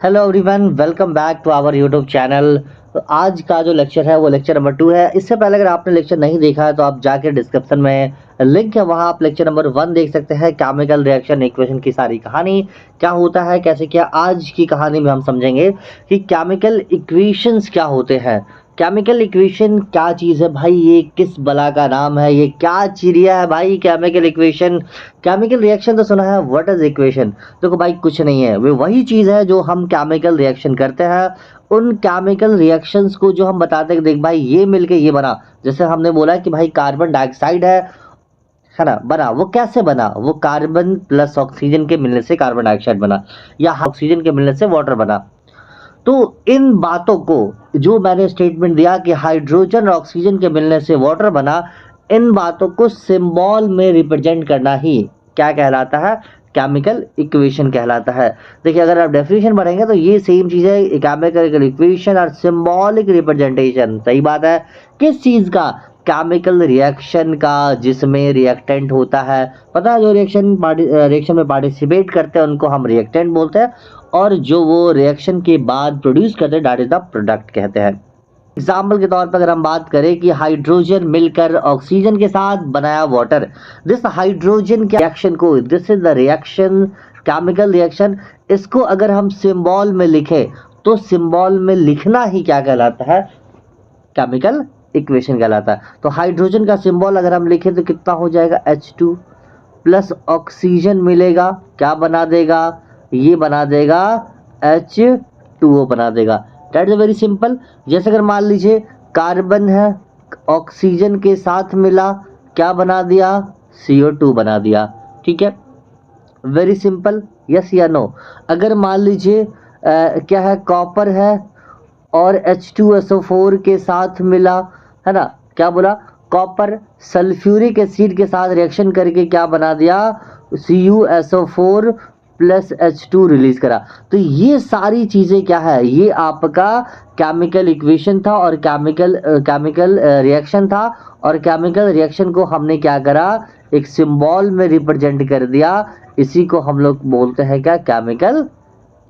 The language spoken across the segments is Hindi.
Hello everyone, welcome back to our YouTube channel. तो आज का जो लेक्चर है वो लेक्चर नंबर 2 है। इससे पहले अगर आपने लेक्चर नहीं देखा है तो आप जाके डिस्क्रिप्शन में लिंक है, वहाँ आप लेक्चर नंबर 1 देख सकते हैं। केमिकल रिएक्शन इक्वेशन की सारी कहानी क्या होता है, कैसे क्या, आज की कहानी में हम समझेंगे कि केमिकल इक्वेशंस क्या होते हैं। केमिकल इक्वेशन क्या चीज़ है भाई, ये किस बला का नाम है, ये क्या चिड़िया है भाई केमिकल इक्वेशन। केमिकल रिएक्शन तो सुना है, व्हाट इज इक्वेशन। देखो भाई, कुछ नहीं है, वे वही चीज़ है जो हम केमिकल रिएक्शन करते हैं। उन केमिकल रिएक्शंस को जो हम बताते हैं कि देख भाई ये मिलके ये बना। जैसे हमने बोला कि भाई कार्बन डाइऑक्साइड है ना, बना। वो कैसे बना? वो कार्बन प्लस ऑक्सीजन के मिलने से कार्बन डाइऑक्साइड बना, या ऑक्सीजन के मिलने से वाटर बना। तो इन बातों को, जो मैंने स्टेटमेंट दिया कि हाइड्रोजन और ऑक्सीजन के मिलने से वाटर बना, इन बातों को सिंबल में रिप्रेजेंट करना ही क्या कहलाता है? केमिकल इक्वेशन कहलाता है। देखिए, अगर आप डेफिनेशन पढ़ेंगे तो ये सेम चीज़ है, केमिकल इक्वेशन और सिंबॉलिक रिप्रेजेंटेशन। सही बात है। किस चीज़ का? केमिकल रिएक्शन का, जिसमें रिएक्टेंट होता है। पता है, जो रिएक्शन में पार्टिसिपेट करते हैं उनको हम रिएक्टेंट बोलते हैं, और जो वो रिएक्शन के बाद प्रोड्यूस करते हैं दैट इज द प्रोडक्ट कहते हैं। एग्जाम्पल के तौर पर अगर हम बात करें कि हाइड्रोजन मिलकर ऑक्सीजन के साथ बनाया वाटर, दिस हाइड्रोजन के रिएक्शन को, this is the reaction, chemical reaction. इसको अगर हम सिंबल में लिखें तो सिंबल में लिखना ही क्या कहलाता है? केमिकल इक्वेशन कहलाता है। तो हाइड्रोजन का सिंबल अगर हम लिखें तो कितना हो जाएगा? H2 प्लस ऑक्सीजन मिलेगा, क्या बना देगा? ये बना देगा H2O बना देगा। That is very simple. जैसे अगर मान लीजिए कार्बन है, ऑक्सीजन के साथ मिला, क्या बना दिया? CO2 बना दिया। ठीक है, वेरी सिंपल। यस या नो? अगर मान लीजिए क्या है, कॉपर है और H2SO4 के साथ मिला, है ना, क्या बोला? कॉपर सल्फ्यूरिक एसिड के साथ रिएक्शन करके क्या बना दिया? CuSO4 प्लस H2 रिलीज करा। तो ये सारी चीजें क्या है? ये आपका केमिकल इक्वेशन था और केमिकल रिएक्शन था। और केमिकल रिएक्शन को हमने क्या करा? एक सिंबल में रिप्रेजेंट कर दिया। इसी को हम लोग बोलते हैं क्या? Chemical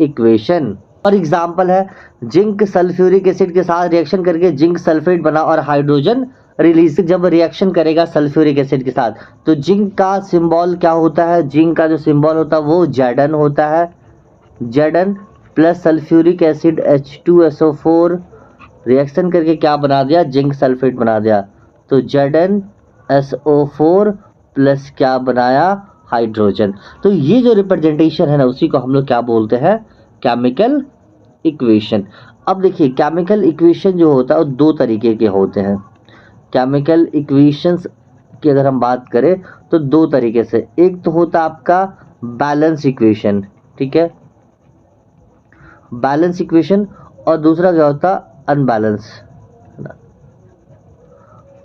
equation. और एग्जाम्पल है, जिंक सल्फ्यूरिक एसिड के साथ रिएक्शन करके जिंक सल्फेट बना और हाइड्रोजन रिलीज। जब रिएक्शन करेगा सल्फ्यूरिक एसिड के साथ तो जिंक का सिंबल क्या होता है? जिंक का जो सिंबल होता है वो Zn होता है। Zn plus sulphuric acid H2SO4 reaction करके क्या बना दिया? जिंक सल्फेट बना दिया। तो ZnSO4 प्लस क्या बनाया? हाइड्रोजन। तो ये जो रिप्रेजेंटेशन है ना, उसी को हम लोग क्या बोलते हैं? Chemical equation. अब देखिए, केमिकल इक्वेशन जो होता है वो दो तरीके के होते हैं। केमिकल इक्वेशंस की अगर हम बात करें तो दो तरीके से, एक तो होता है आपका बैलेंस इक्वेशन, ठीक है, बैलेंस इक्वेशन, और दूसरा क्या होता? अनबैलेंस।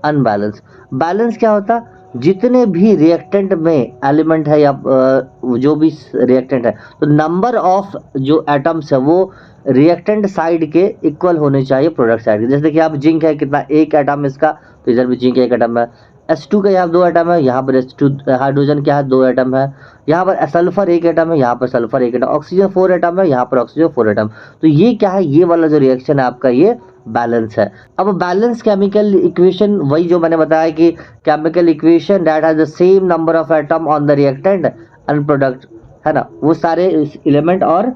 अनबैलेंस, बैलेंस क्या होता? जितने भी रिएक्टेंट में एलिमेंट है या जो भी रिएक्टेंट है, तो नंबर ऑफ जो एटम्स है वो रिएक्टेंट साइड के इक्वल होने चाहिए प्रोडक्ट साइड के। जैसे कि आप जिंक है, कितना? एक एटम इसका, तो इधर भी जिंक एक एटम है। H2 का यहाँ दो एटम है, यहाँ पर H2 हाइड्रोजन क्या है? दो एटम है। यहाँ पर सल्फर एक एटम है, यहाँ पर सल्फर एक एटम। ऑक्सीजन 4 एटम है, यहाँ पर ऑक्सीजन 4 एटम। तो ये क्या है? ये वाला जो रिएक्शन है आपका, ये बैलेंस है। अब बैलेंस केमिकल इक्वेशन वही जो मैंने बताया कि chemical equation that has the same number of atom on the reactant and product, है ना, वो सारे एलिमेंट और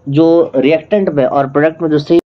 जो रिएक्टेंट में और प्रोडक्ट में जो सेम